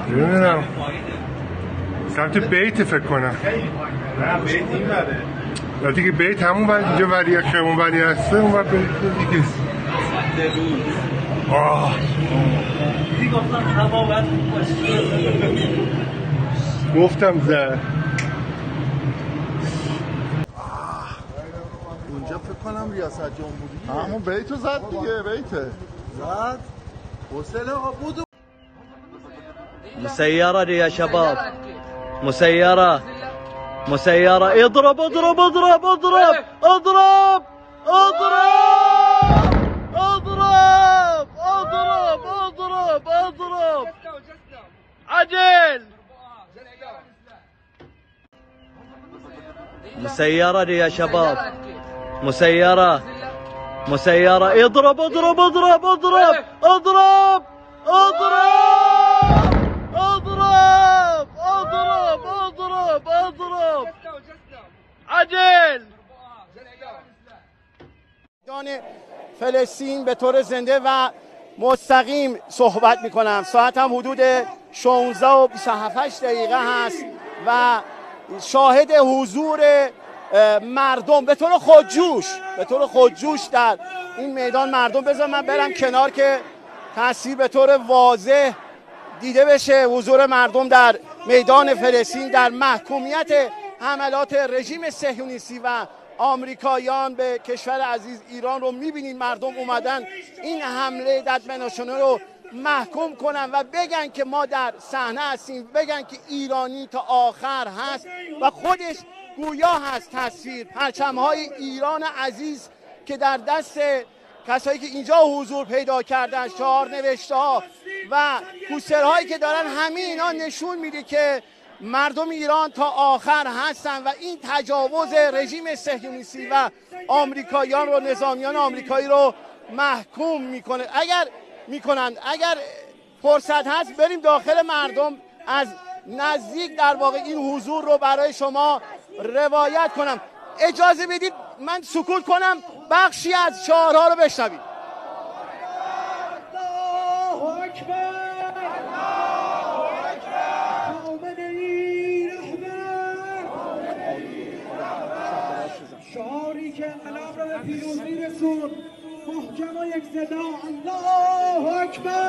نمیدونم سمت بیت فکر کنم. نه بیت این بره. نه دیگه بیت همون ور اینجا وری خیمون وری هسته اون ور بیت دیگه. دیگه گفتم هوا باید گفتم زد. اونجا فکر کنم ریاست جمهوری همون بیتو زد دیگه. بیته زد حسین آقا بود. مسيرة يا شباب مسيرة اضرب اضرب اضرب اضرب اضرب اضرب اضرب اضرب اضرب اضرب عجل. مسيرة يا شباب مسيرة اضرب اضرب اضرب اضرب اضرب اضرب اضرب اضرب اضرب اضرب عجل. فلسطین به طور زنده و مستقیم صحبت میکنم. ساعت هم حدود 16 و 27 دقیقه هست و شاهد حضور مردم به طور خودجوش در این میدان مردم. بذار من برم کنار که تصویر به طور واضح دیده بشه. حضور مردم در میدان فلسطین در محکومیت حملات رژیم صهیونیستی و آمریکاییان به کشور عزیز ایران رو میبینید. مردم اومدن این حمله ددمنشانه رو محکوم کنن و بگن که ما در صحنه هستیم، بگن که ایرانی تا آخر هست و خودش گویا هست. تصویر پرچم‌های ایران عزیز که در دست کسایی که اینجا حضور پیدا کردن، شعار نوشته ها و پوسترهایی که دارن، همه اینا نشون میده که مردم ایران تا آخر هستن و این تجاوز رژیم صهیونیستی و آمریکاییان رو، نظامیان آمریکایی رو محکوم میکنه. اگر فرصت هست بریم داخل مردم از نزدیک در واقع این حضور رو برای شما روایت کنم. اجازه بدید من سکوت کنم بخشی از شعارها رو بشنوید. الله اکبر شعاری که علم را به پیروزی رسون. محکم و یک صدا الله اکبر